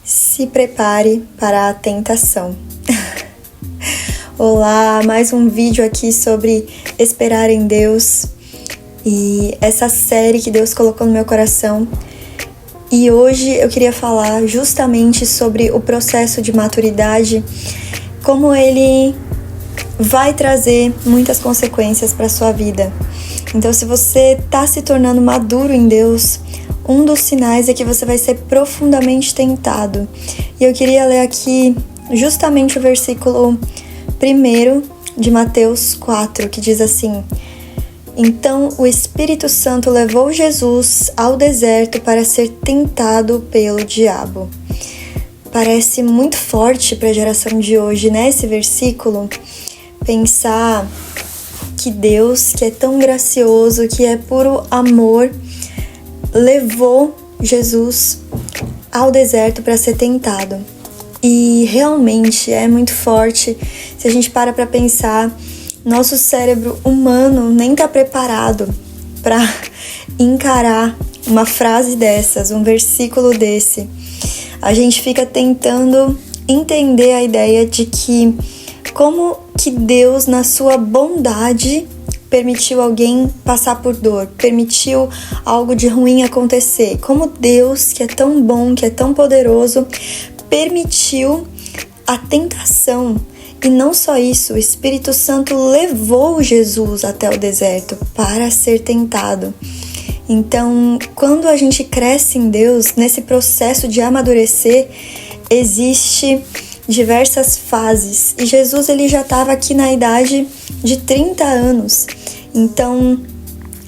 Se prepare para a tentação. Olá, mais um vídeo aqui sobre esperar em Deus e essa série que Deus colocou no meu coração. E hoje eu queria falar justamente sobre o processo de maturidade, como ele vai trazer muitas consequências para a sua vida. Então, se você está se tornando maduro em Deus, um dos sinais é que você vai ser profundamente tentado. E eu queria ler aqui justamente o versículo 1 de Mateus 4, que diz assim: Então o Espírito Santo levou Jesus ao deserto para ser tentado pelo diabo. Parece muito forte para a geração de hoje, né? Esse versículo. Pensar que Deus, que é tão gracioso, que é puro amor, levou Jesus ao deserto para ser tentado. E realmente é muito forte. Se a gente para pensar, nosso cérebro humano nem está preparado para encarar uma frase dessas, um versículo desse. A gente fica tentando entender a ideia de que como que Deus, na sua bondade, permitiu alguém passar por dor, permitiu algo de ruim acontecer. Como Deus, que é tão bom, que é tão poderoso, permitiu a tentação. E não só isso, o Espírito Santo levou Jesus até o deserto para ser tentado. Então, quando a gente cresce em Deus, nesse processo de amadurecer, existe diversas fases. E Jesus, ele já estava aqui na idade de 30 anos. Então,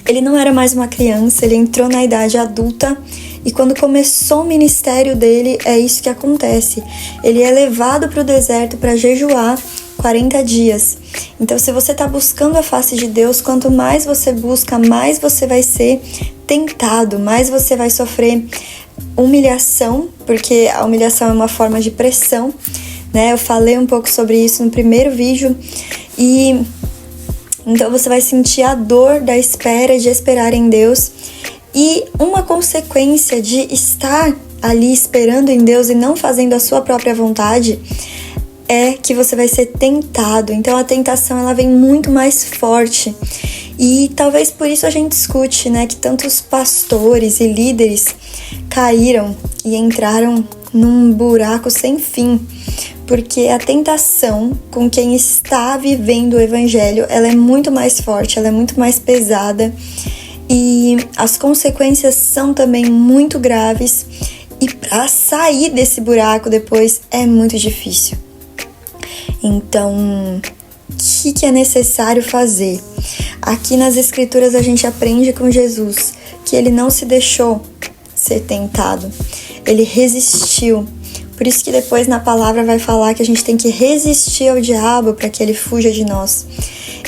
ele não era mais uma criança, ele entrou na idade adulta. E quando começou o ministério dele, é isso que acontece. Ele é levado para o deserto para jejuar 40 dias. Então, se você está buscando a face de Deus, quanto mais você busca, mais você vai ser tentado, mais você vai sofrer humilhação, porque a humilhação é uma forma de pressão, né? Eu falei um pouco sobre isso no primeiro vídeo. E então você vai sentir a dor da espera, de esperar em Deus. E uma consequência de estar ali esperando em Deus e não fazendo a sua própria vontade é que você vai ser tentado. Então a tentação, ela vem muito mais forte. E talvez por isso a gente escute, né, que tantos pastores e líderes caíram e entraram num buraco sem fim. Porque a tentação com quem está vivendo o evangelho, ela é muito mais forte, ela é muito mais pesada. E as consequências são também muito graves. E para sair desse buraco depois é muito difícil. Então, o que é necessário fazer? Aqui nas Escrituras a gente aprende com Jesus que ele não se deixou ser tentado. Ele resistiu. Por isso que depois na palavra vai falar que a gente tem que resistir ao diabo para que ele fuja de nós.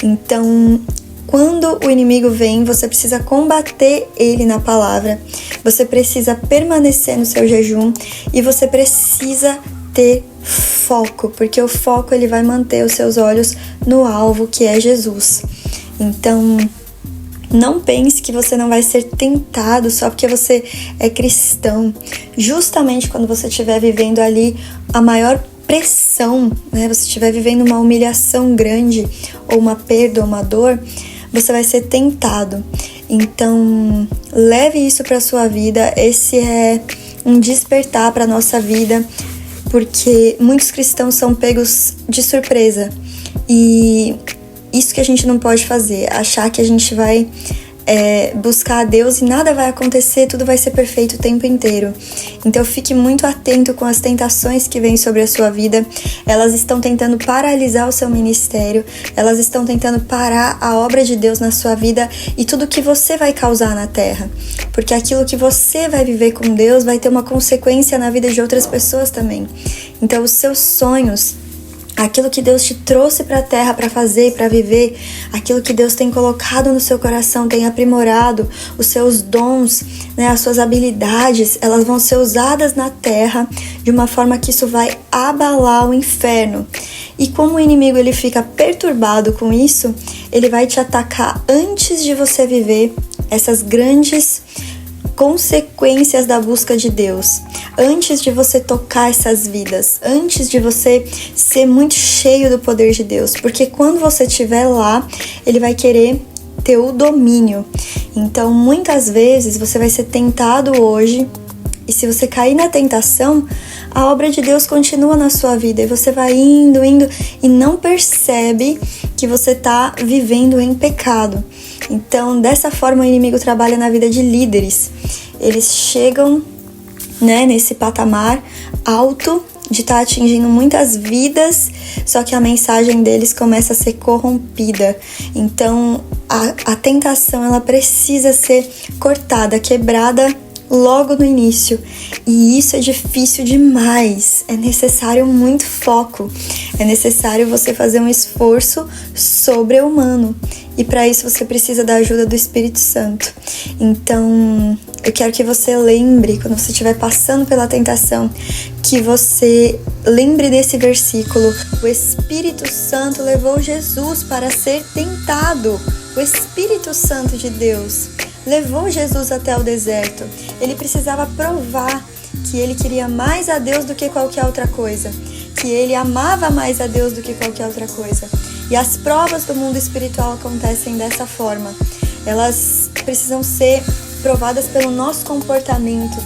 Então, quando o inimigo vem, você precisa combater ele na palavra. Você precisa permanecer no seu jejum e você precisa ter foco, porque o foco ele vai manter os seus olhos no alvo, que é Jesus. Então, não pense que você não vai ser tentado só porque você é cristão. Justamente quando você estiver vivendo ali a maior pressão, né? Você estiver vivendo uma humilhação grande, ou uma perda, ou uma dor, você vai ser tentado. Então, leve isso para sua vida. Esse é um despertar para nossa vida, porque muitos cristãos são pegos de surpresa. E isso que a gente não pode fazer, achar que a gente vai buscar a Deus e nada vai acontecer, tudo vai ser perfeito o tempo inteiro. Então fique muito atento com as tentações que vêm sobre a sua vida. Elas estão tentando paralisar o seu ministério, elas estão tentando parar a obra de Deus na sua vida e tudo que você vai causar na terra. Porque aquilo que você vai viver com Deus vai ter uma consequência na vida de outras pessoas também. Então os seus sonhos, aquilo que Deus te trouxe para a terra para fazer, para viver, aquilo que Deus tem colocado no seu coração, tem aprimorado, os seus dons, né, as suas habilidades, elas vão ser usadas na terra de uma forma que isso vai abalar o inferno. E como o inimigo ele fica perturbado com isso, ele vai te atacar antes de você viver essas grandes consequências da busca de Deus. Antes de você tocar essas vidas, antes de você ser muito cheio do poder de Deus, porque quando você estiver lá, Ele vai querer ter o domínio. Então, muitas vezes você vai ser tentado hoje, e se você cair na tentação, a obra de Deus continua na sua vida, e você vai indo, e não percebe que você está vivendo em pecado. Então, dessa forma, o inimigo trabalha na vida de líderes. Eles chegam, nesse patamar alto de estar atingindo muitas vidas, só que a mensagem deles começa a ser corrompida. Então, a tentação, ela precisa ser cortada, quebrada logo no início. E isso é difícil demais. É necessário muito foco. É necessário você fazer um esforço sobre-humano. E para isso você precisa da ajuda do Espírito Santo. Então, eu quero que você lembre, quando você estiver passando pela tentação, que você lembre desse versículo. O Espírito Santo levou Jesus para ser tentado. O Espírito Santo de Deus levou Jesus até o deserto. Ele precisava provar que ele queria mais a Deus do que qualquer outra coisa, que ele amava mais a Deus do que qualquer outra coisa. E as provas do mundo espiritual acontecem dessa forma. Elas precisam ser provadas pelo nosso comportamento.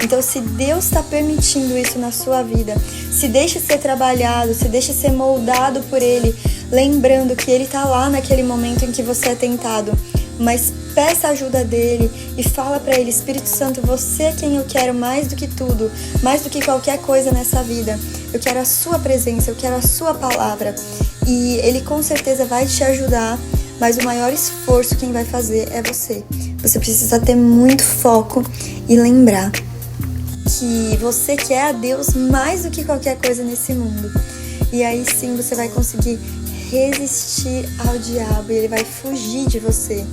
Então, se Deus está permitindo isso na sua vida, se deixe ser trabalhado, se deixe ser moldado por Ele, lembrando que Ele está lá naquele momento em que você é tentado, mas peça a ajuda dele e fala para ele: Espírito Santo, você é quem eu quero mais do que tudo, mais do que qualquer coisa nessa vida. Eu quero a sua presença, eu quero a sua palavra. E ele com certeza vai te ajudar, mas o maior esforço quem vai fazer é você. Você precisa ter muito foco e lembrar que você quer a Deus mais do que qualquer coisa nesse mundo. E aí sim você vai conseguir resistir ao diabo e ele vai fugir de você.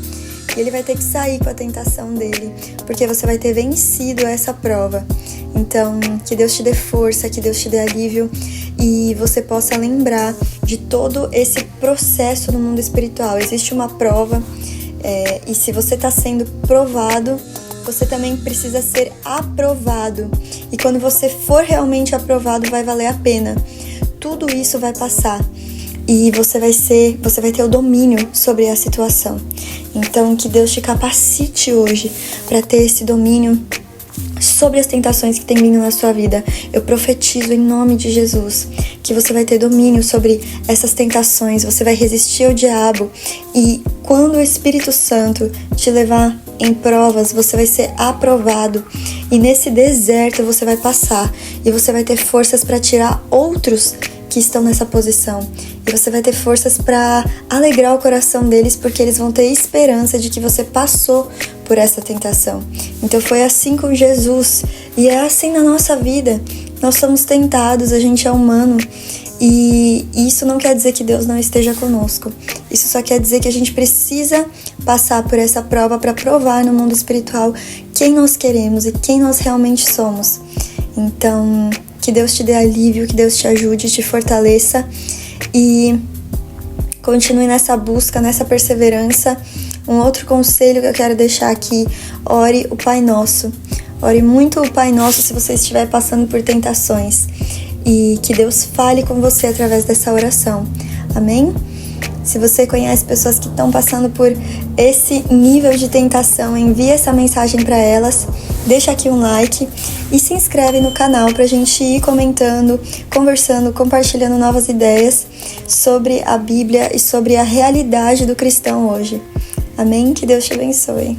E ele vai ter que sair com a tentação dele, porque você vai ter vencido essa prova. Então, que Deus te dê força, que Deus te dê alívio e você possa lembrar de todo esse processo no mundo espiritual. Existe uma prova e se você está sendo provado, você também precisa ser aprovado. E quando você for realmente aprovado, vai valer a pena. Tudo isso vai passar. E você vai ter o domínio sobre a situação. Então, que Deus te capacite hoje para ter esse domínio sobre as tentações que tem vindo na sua vida. Eu profetizo em nome de Jesus que você vai ter domínio sobre essas tentações, você vai resistir ao diabo e quando o Espírito Santo te levar em provas, você vai ser aprovado e nesse deserto você vai passar e você vai ter forças para tirar outros que estão nessa posição. E você vai ter forças para alegrar o coração deles, porque eles vão ter esperança de que você passou por essa tentação. Então foi assim com Jesus. E é assim na nossa vida. Nós somos tentados, a gente é humano. E isso não quer dizer que Deus não esteja conosco. Isso só quer dizer que a gente precisa passar por essa prova para provar no mundo espiritual quem nós queremos e quem nós realmente somos. Então, que Deus te dê alívio, que Deus te ajude, te fortaleça e continue nessa busca, nessa perseverança. Um outro conselho que eu quero deixar aqui: ore o Pai Nosso. Ore muito o Pai Nosso se você estiver passando por tentações. E que Deus fale com você através dessa oração. Amém? Se você conhece pessoas que estão passando por esse nível de tentação, envie essa mensagem para elas, deixa aqui um like e se inscreve no canal para a gente ir comentando, conversando, compartilhando novas ideias sobre a Bíblia e sobre a realidade do cristão hoje. Amém? Que Deus te abençoe.